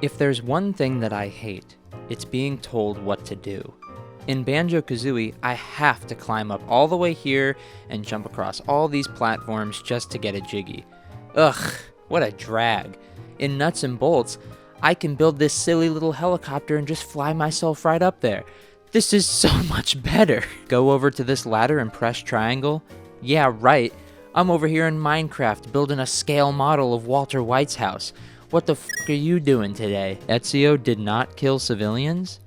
If there's one thing that I hate, it's being told what to do. In Banjo-Kazooie, I have to climb up all the way here and jump across all these platforms just to get a Jiggy. Ugh, what a drag. In Nuts and Bolts, I can build this silly little helicopter and just fly myself right up there. This is so much better. Go over to this ladder and press triangle? Yeah, right. I'm over here in Minecraft building a scale model of Walter White's house. What the f*** are you doing today? Ezio did not kill civilians?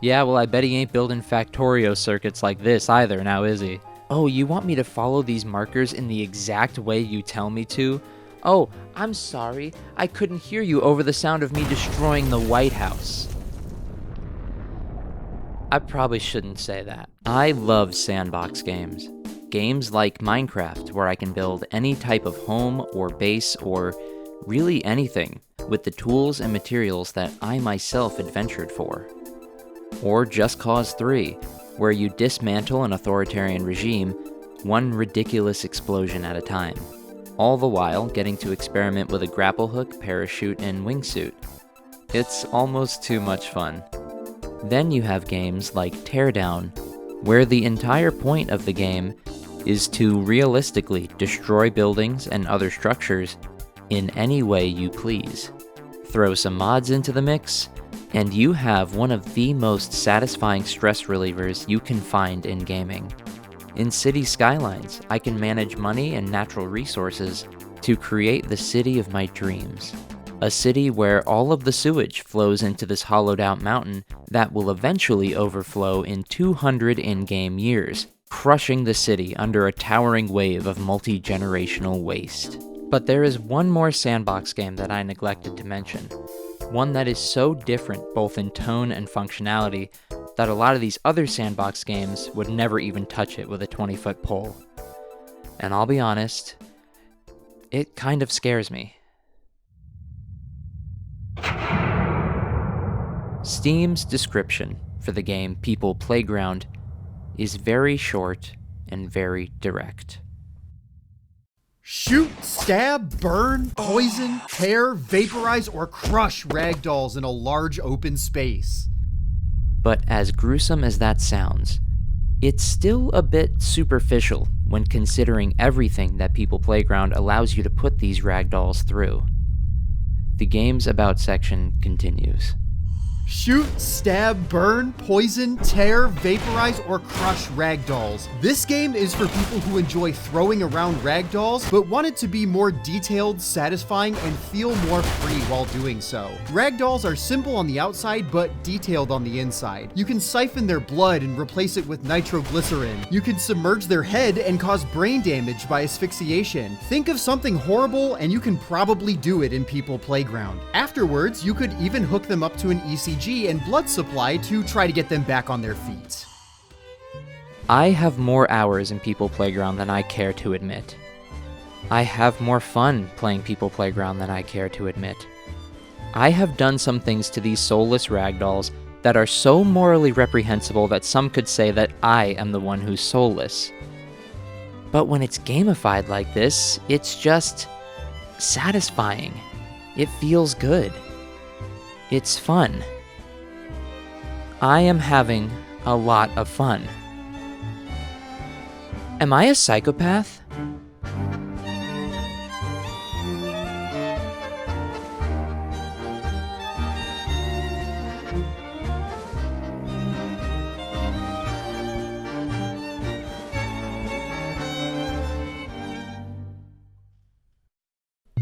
Yeah, well, I bet he ain't building Factorio circuits like this either, now is he? Oh, you want me to follow these markers in the exact way you tell me to? Oh, I'm sorry. I couldn't hear you over the sound of me destroying the White House. I probably shouldn't say that. I love sandbox games. Games like Minecraft, where I can build any type of home or base or really anything with the tools and materials that I myself adventured for. Or Just Cause 3, where you dismantle an authoritarian regime one ridiculous explosion at a time, all the while getting to experiment with a grapple hook, parachute, and wingsuit. It's almost too much fun. Then you have games like Teardown, where the entire point of the game is to realistically destroy buildings and other structures in any way you please. Throw some mods into the mix, and you have one of the most satisfying stress relievers you can find in gaming. In City Skylines, I can manage money and natural resources to create the city of my dreams. A city where all of the sewage flows into this hollowed out mountain that will eventually overflow in 200 in-game years, crushing the city under a towering wave of multi-generational waste. But there is one more sandbox game that I neglected to mention. One that is so different both in tone and functionality that a lot of these other sandbox games would never even touch it with a 20-foot pole. And I'll be honest, it kind of scares me. Steam's description for the game People Playground is very short and very direct. Shoot, stab, burn, poison, tear, vaporize, or crush ragdolls in a large open space. But as gruesome as that sounds, it's still a bit superficial when considering everything that People Playground allows you to put these ragdolls through. The game's About section continues. Shoot, stab, burn, poison, tear, vaporize, or crush ragdolls. This game is for people who enjoy throwing around ragdolls, but want it to be more detailed, satisfying, and feel more free while doing so. Ragdolls are simple on the outside, but detailed on the inside. You can siphon their blood and replace it with nitroglycerin. You can submerge their head and cause brain damage by asphyxiation. Think of something horrible, and you can probably do it in People Playground. Afterwards, you could even hook them up to an ECG and blood supply to try to get them back on their feet. I have more hours in People Playground than I care to admit. I have more fun playing People Playground than I care to admit. I have done some things to these soulless ragdolls that are so morally reprehensible that some could say that I am the one who's soulless. But when it's gamified like this, it's just satisfying. It feels good. It's fun. I am having a lot of fun. Am I a psychopath?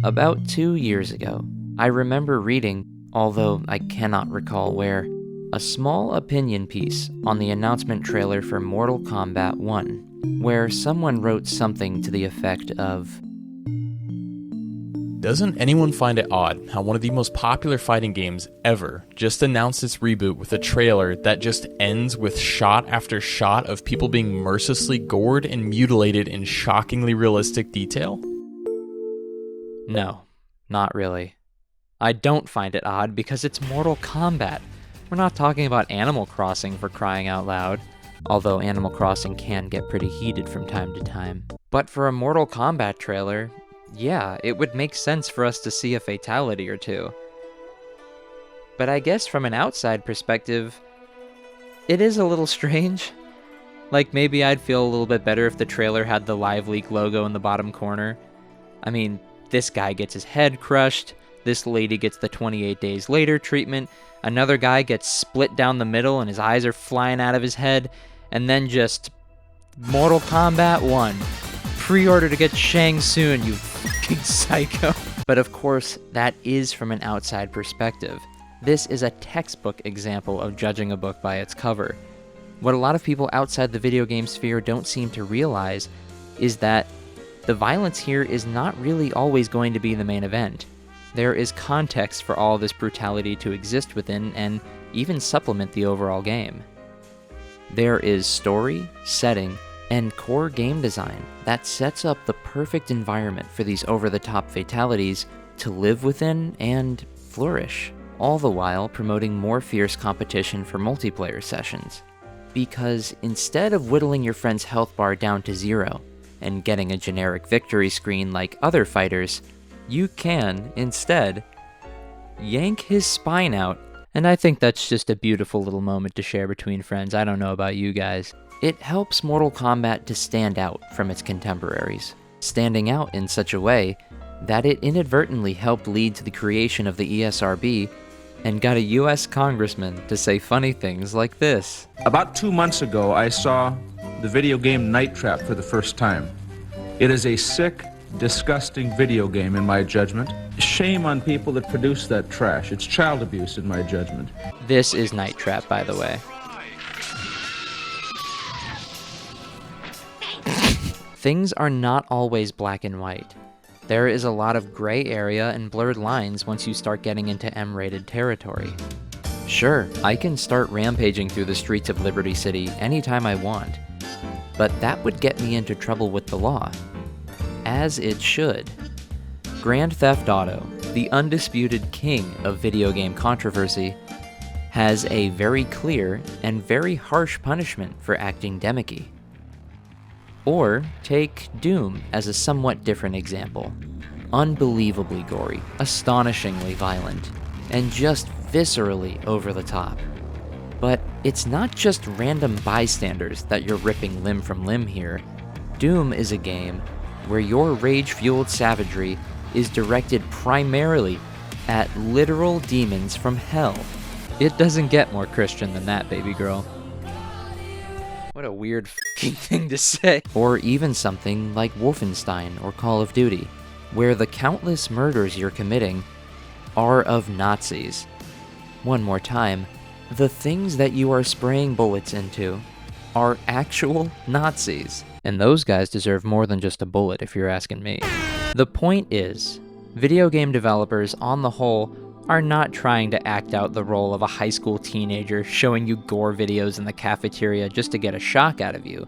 About 2 years ago, I remember reading, although I cannot recall where, a small opinion piece on the announcement trailer for Mortal Kombat 1, where someone wrote something to the effect of, "Doesn't anyone find it odd how one of the most popular fighting games ever just announced its reboot with a trailer that just ends with shot after shot of people being mercilessly gored and mutilated in shockingly realistic detail?" No, not really. I don't find it odd because it's Mortal Kombat. We're not talking about Animal Crossing, for crying out loud. Although Animal Crossing can get pretty heated from time to time. But for a Mortal Kombat trailer, yeah, it would make sense for us to see a fatality or two. But I guess from an outside perspective, it is a little strange. Like, maybe I'd feel a little bit better if the trailer had the Live Leak logo in the bottom corner. I mean, this guy gets his head crushed, this lady gets the 28 days later treatment, another guy gets split down the middle and his eyes are flying out of his head, and then just Mortal Kombat 1. Pre-order to get Shang soon, you fucking psycho. But of course, that is from an outside perspective. This is a textbook example of judging a book by its cover. What a lot of people outside the video game sphere don't seem to realize is that the violence here is not really always going to be the main event. There is context for all this brutality to exist within and even supplement the overall game. There is story, setting, and core game design that sets up the perfect environment for these over-the-top fatalities to live within and flourish, all the while promoting more fierce competition for multiplayer sessions. Because instead of whittling your friend's health bar down to 0 and getting a generic victory screen like other fighters, you can, instead, yank his spine out. And I think that's just a beautiful little moment to share between friends. I don't know about you guys. It helps Mortal Kombat to stand out from its contemporaries, standing out in such a way that it inadvertently helped lead to the creation of the ESRB and got a US congressman to say funny things like this. About 2 months ago, I saw the video game Night Trap for the first time. It is a sick, disgusting video game in my judgment. Shame on people that produce that trash. It's child abuse in my judgment. This is Night Trap, by the way. Things are not always black and white. There is a lot of gray area and blurred lines once you start getting into M-rated territory. Sure, I can start rampaging through the streets of Liberty City anytime I want, but that would get me into trouble with the law. As it should. Grand Theft Auto, the undisputed king of video game controversy, has a very clear and very harsh punishment for acting demicky. Or take Doom as a somewhat different example. Unbelievably gory, astonishingly violent, and just viscerally over the top. But it's not just random bystanders that you're ripping limb from limb here. Doom is a game where your rage-fueled savagery is directed primarily at literal demons from hell. It doesn't get more Christian than that, baby girl. What a weird f***ing thing to say. Or even something like Wolfenstein or Call of Duty, where the countless murders you're committing are of Nazis. One more time, the things that you are spraying bullets into are actual Nazis. And those guys deserve more than just a bullet, if you're asking me. The point is, video game developers on the whole are not trying to act out the role of a high school teenager showing you gore videos in the cafeteria just to get a shock out of you.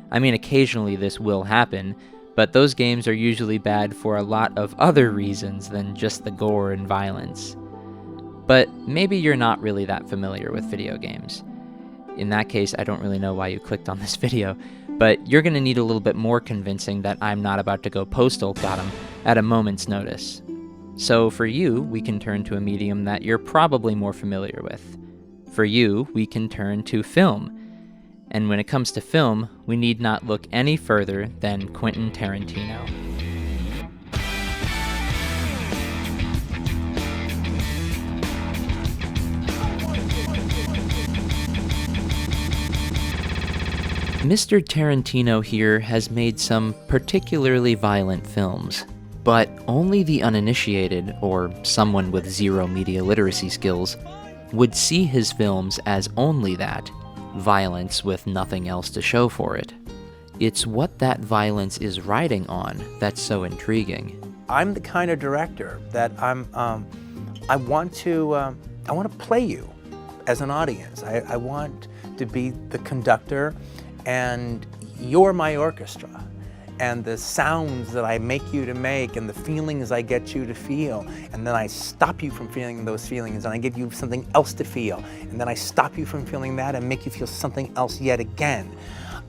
I mean, occasionally this will happen, but those games are usually bad for a lot of other reasons than just the gore and violence. But maybe you're not really that familiar with video games. In that case, I don't really know why you clicked on this video, but you're gonna need a little bit more convincing that I'm not about to go postal, got 'em, at a moment's notice. So for you, we can turn to a medium that you're probably more familiar with. For you, we can turn to film. And when it comes to film, we need not look any further than Quentin Tarantino. Mr. Tarantino here has made some particularly violent films. But only the uninitiated, or someone with zero media literacy skills, would see his films as only that, violence with nothing else to show for it. It's what that violence is riding on that's so intriguing. I'm the kind of director that I want to play you as an audience. I want to be the conductor, and you're my orchestra. And the sounds that I make you to make and the feelings I get you to feel, and then I stop you from feeling those feelings and I give you something else to feel, and then I stop you from feeling that and make you feel something else yet again.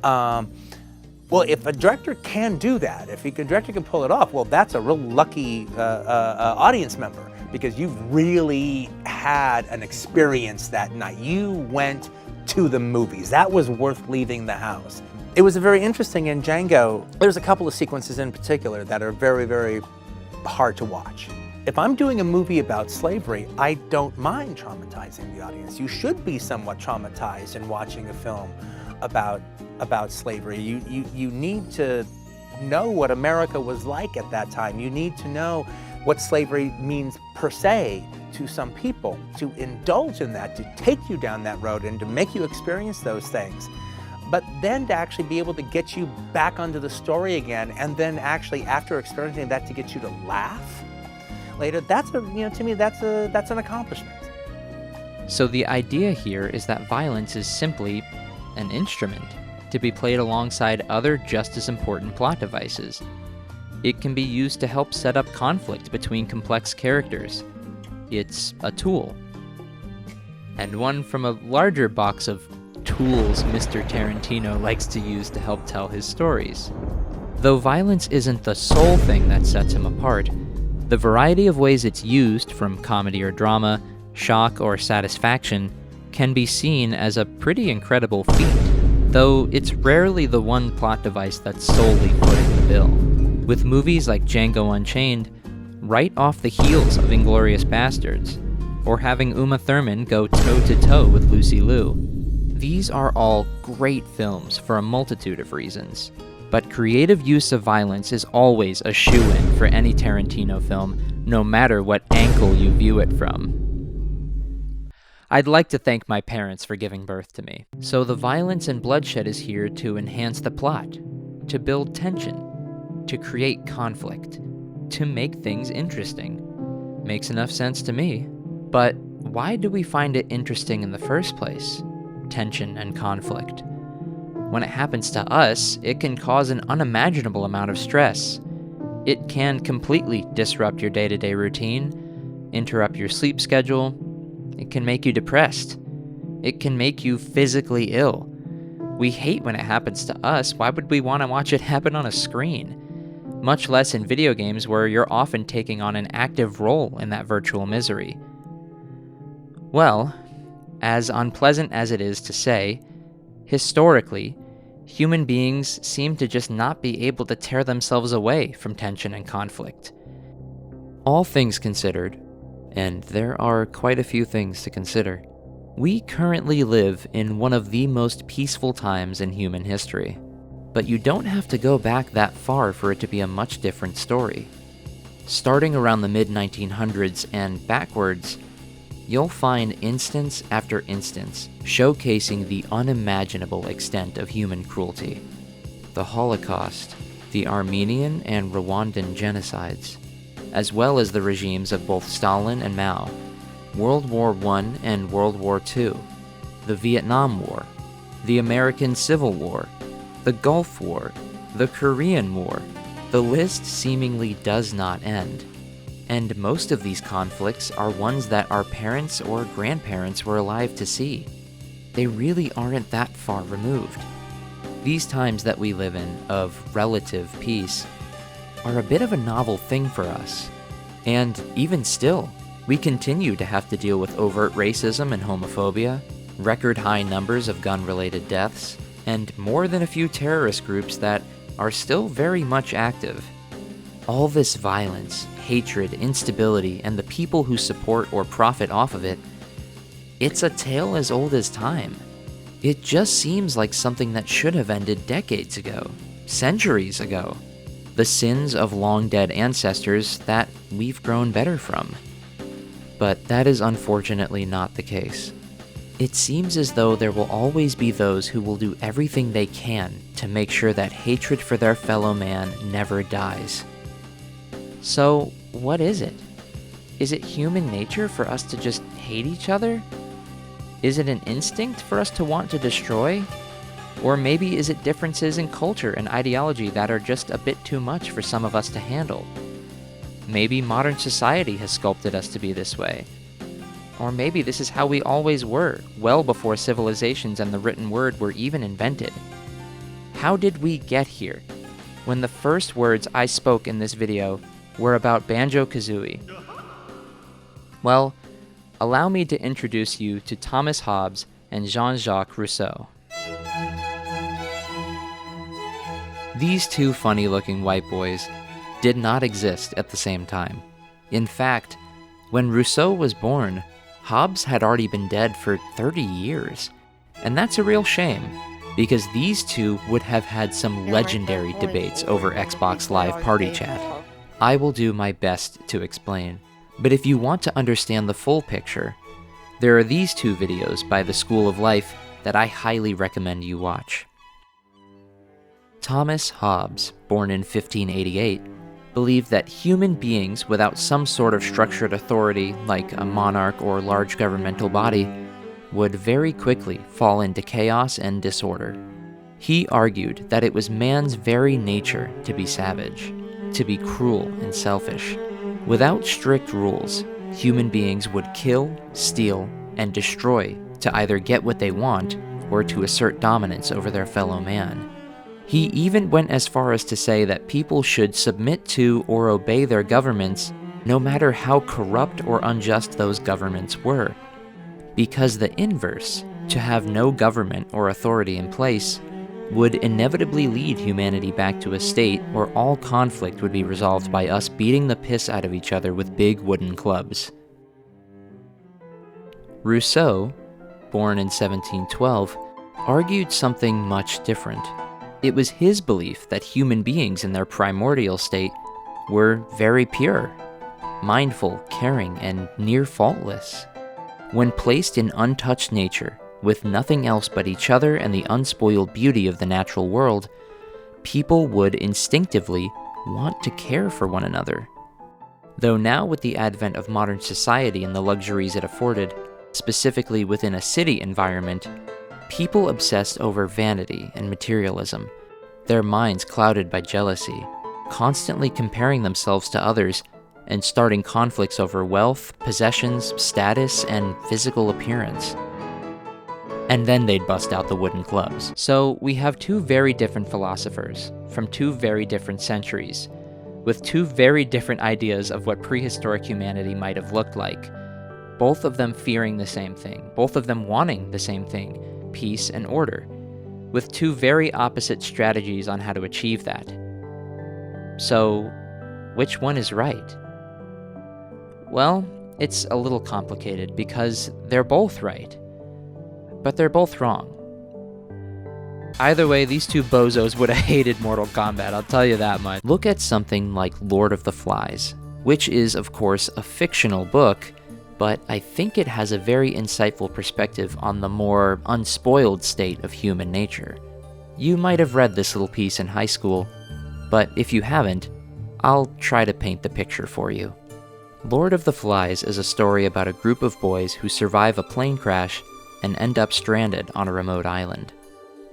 Well, if a director can do that, if a director can pull it off, well, that's a real lucky audience member, because you've really had an experience that night. You went to the movies. That was worth leaving the house. It was very interesting in Django. There's a couple of sequences in particular that are very, very hard to watch. If I'm doing a movie about slavery, I don't mind traumatizing the audience. You should be somewhat traumatized in watching a film about slavery. You need to know what America was like at that time. You need to know what slavery means per se to some people, to indulge in that, to take you down that road and to make you experience those things. But then to actually be able to get you back onto the story again, and then actually after experiencing that to get you to laugh later, to me that's an accomplishment. So the idea here is that violence is simply an instrument to be played alongside other just as important plot devices. It can be used to help set up conflict between complex characters. It's a tool. And one from a larger box of tools Mr. Tarantino likes to use to help tell his stories. Though violence isn't the sole thing that sets him apart, the variety of ways it's used, from comedy or drama, shock or satisfaction, can be seen as a pretty incredible feat, though it's rarely the one plot device that's solely footing the bill. With movies like Django Unchained, right off the heels of Inglourious Bastards, or having Uma Thurman go toe-to-toe with Lucy Liu. These are all great films for a multitude of reasons, but creative use of violence is always a shoo-in for any Tarantino film, no matter what angle you view it from. I'd like to thank my parents for giving birth to me. So the violence and bloodshed is here to enhance the plot, to build tension, to create conflict, to make things interesting. Makes enough sense to me. But why do we find it interesting in the first place? Tension and conflict. When it happens to us, it can cause an unimaginable amount of stress. It can completely disrupt your day-to-day routine, interrupt your sleep schedule. It can make you depressed. It can make you physically ill. We hate when it happens to us. Why would we want to watch it happen on a screen? Much less in video games where you're often taking on an active role in that virtual misery. Well, as unpleasant as it is to say, historically, human beings seem to just not be able to tear themselves away from tension and conflict. All things considered, and there are quite a few things to consider, we currently live in one of the most peaceful times in human history. But you don't have to go back that far for it to be a much different story. Starting around the mid-1900s and backwards, you'll find instance after instance showcasing the unimaginable extent of human cruelty. The Holocaust, the Armenian and Rwandan genocides, as well as the regimes of both Stalin and Mao, World War I and World War II, the Vietnam War, the American Civil War, the Gulf War, the Korean War. The list seemingly does not end. And most of these conflicts are ones that our parents or grandparents were alive to see. They really aren't that far removed. These times that we live in, of relative peace, are a bit of a novel thing for us. And even still, we continue to have to deal with overt racism and homophobia, record high numbers of gun-related deaths, and more than a few terrorist groups that are still very much active. All this violence, hatred, instability, and the people who support or profit off of it, it's a tale as old as time. It just seems like something that should have ended decades ago, centuries ago. The sins of long-dead ancestors that we've grown better from. But that is unfortunately not the case. It seems as though there will always be those who will do everything they can to make sure that hatred for their fellow man never dies. So, what is it? Is it human nature for us to just hate each other? Is it an instinct for us to want to destroy? Or maybe is it differences in culture and ideology that are just a bit too much for some of us to handle? Maybe modern society has sculpted us to be this way. Or maybe this is how we always were, well before civilizations and the written word were even invented. How did we get here, when the first words I spoke in this video were about Banjo-Kazooie? Well, allow me to introduce you to Thomas Hobbes and Jean-Jacques Rousseau. These two funny-looking white boys did not exist at the same time. In fact, when Rousseau was born, Hobbes had already been dead for 30 years. And that's a real shame, because these two would have had some legendary debates over Xbox Live Party Chat. I will do my best to explain, but if you want to understand the full picture, there are these two videos by the School of Life that I highly recommend you watch. Thomas Hobbes, born in 1588, believed that human beings without some sort of structured authority, like a monarch or large governmental body, would very quickly fall into chaos and disorder. He argued that it was man's very nature to be savage, to be cruel and selfish. Without strict rules, human beings would kill, steal, and destroy to either get what they want or to assert dominance over their fellow man. He even went as far as to say that people should submit to or obey their governments no matter how corrupt or unjust those governments were. Because the inverse, to have no government or authority in place, would inevitably lead humanity back to a state where all conflict would be resolved by us beating the piss out of each other with big wooden clubs. Rousseau, born in 1712, argued something much different. It was his belief that human beings in their primordial state were very pure, mindful, caring, and near faultless. When placed in untouched nature, with nothing else but each other and the unspoiled beauty of the natural world, people would instinctively want to care for one another. Though now with the advent of modern society and the luxuries it afforded, specifically within a city environment, people obsessed over vanity and materialism, their minds clouded by jealousy, constantly comparing themselves to others, and starting conflicts over wealth, possessions, status, and physical appearance. And then they'd bust out the wooden clubs. So we have two very different philosophers from two very different centuries, with two very different ideas of what prehistoric humanity might have looked like, both of them fearing the same thing, both of them wanting the same thing, peace and order, with two very opposite strategies on how to achieve that. So, which one is right? Well, it's a little complicated because they're both right, but they're both wrong. Either way, these two bozos would have hated Mortal Kombat, I'll tell you that much. Look at something like Lord of the Flies, which is, of course, a fictional book, but I think it has a very insightful perspective on the more unspoiled state of human nature. You might have read this little piece in high school, but if you haven't, I'll try to paint the picture for you. Lord of the Flies is a story about a group of boys who survive a plane crash and end up stranded on a remote island.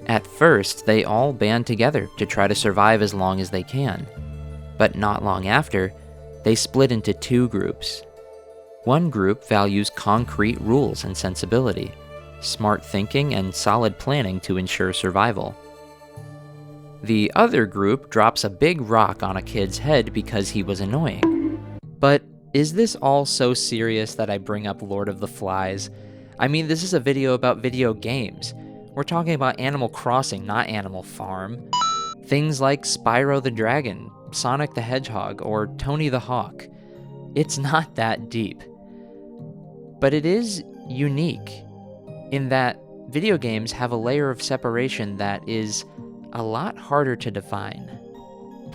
At first, they all band together to try to survive as long as they can, but not long after, they split into two groups. One group values concrete rules and sensibility, smart thinking, and solid planning to ensure survival. The other group drops a big rock on a kid's head because he was annoying. But is this all so serious that I bring up Lord of the Flies? I mean, this is a video about video games. We're talking about Animal Crossing, not Animal Farm. Things like Spyro the Dragon, Sonic the Hedgehog, or Tony the Hawk. It's not that deep. But it is unique in that video games have a layer of separation that is a lot harder to define.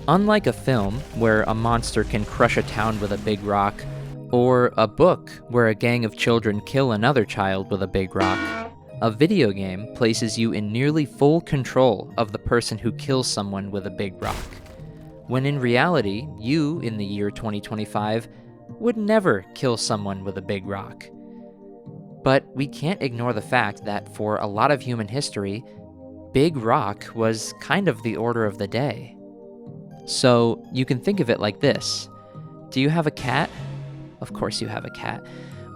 Unlike a film, where a monster can crush a town with a big rock, or a book, where a gang of children kill another child with a big rock, a video game places you in nearly full control of the person who kills someone with a big rock, when in reality, you, in the year 2025, would never kill someone with a big rock. But we can't ignore the fact that for a lot of human history, big rock was kind of the order of the day. So you can think of it like this. Do you have a cat? Of course you have a cat.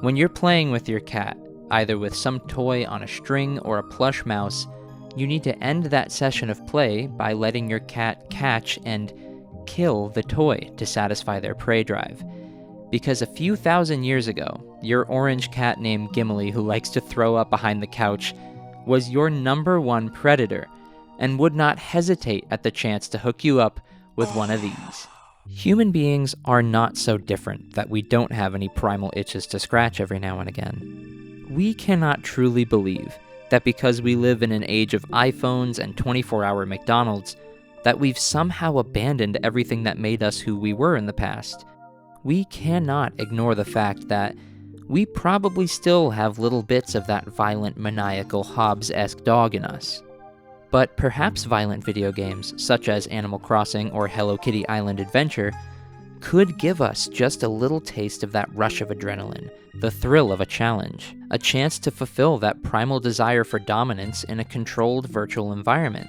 When you're playing with your cat, either with some toy on a string or a plush mouse, you need to end that session of play by letting your cat catch and kill the toy to satisfy their prey drive. Because a few thousand years ago, your orange cat named Gimli who likes to throw up behind the couch, was your number one predator and would not hesitate at the chance to hook you up with one of these. Human beings are not so different that we don't have any primal itches to scratch every now and again. We cannot truly believe that because we live in an age of iPhones and 24-hour McDonald's, that we've somehow abandoned everything that made us who we were in the past. We cannot ignore the fact that we probably still have little bits of that violent, maniacal, Hobbes-esque dog in us. But perhaps violent video games, such as Animal Crossing or Hello Kitty Island Adventure, could give us just a little taste of that rush of adrenaline, the thrill of a challenge, a chance to fulfill that primal desire for dominance in a controlled virtual environment.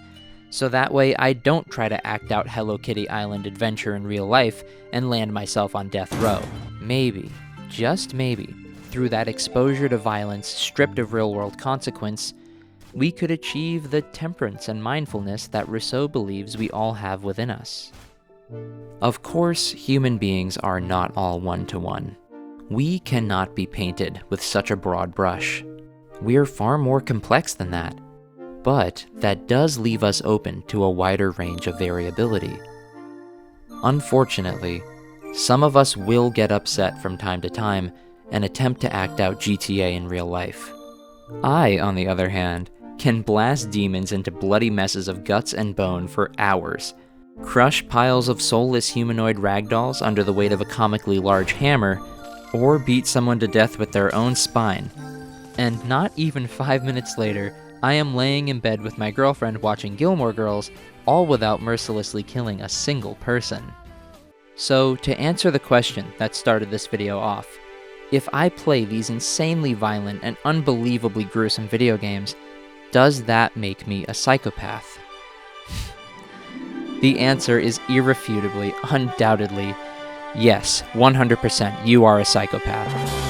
So that way I don't try to act out Hello Kitty Island Adventure in real life and land myself on death row. Maybe, just maybe, through that exposure to violence stripped of real-world consequence, we could achieve the temperance and mindfulness that Rousseau believes we all have within us. Of course, human beings are not all one-to-one. We cannot be painted with such a broad brush. We are far more complex than that. But that does leave us open to a wider range of variability. Unfortunately, some of us will get upset from time to time and attempt to act out GTA in real life. I, on the other hand, can blast demons into bloody messes of guts and bone for hours, crush piles of soulless humanoid ragdolls under the weight of a comically large hammer, or beat someone to death with their own spine. And not even 5 minutes later, I am laying in bed with my girlfriend watching Gilmore Girls, all without mercilessly killing a single person. So, to answer the question that started this video off, if I play these insanely violent and unbelievably gruesome video games, does that make me a psychopath? The answer is irrefutably, undoubtedly, yes, 100% you are a psychopath.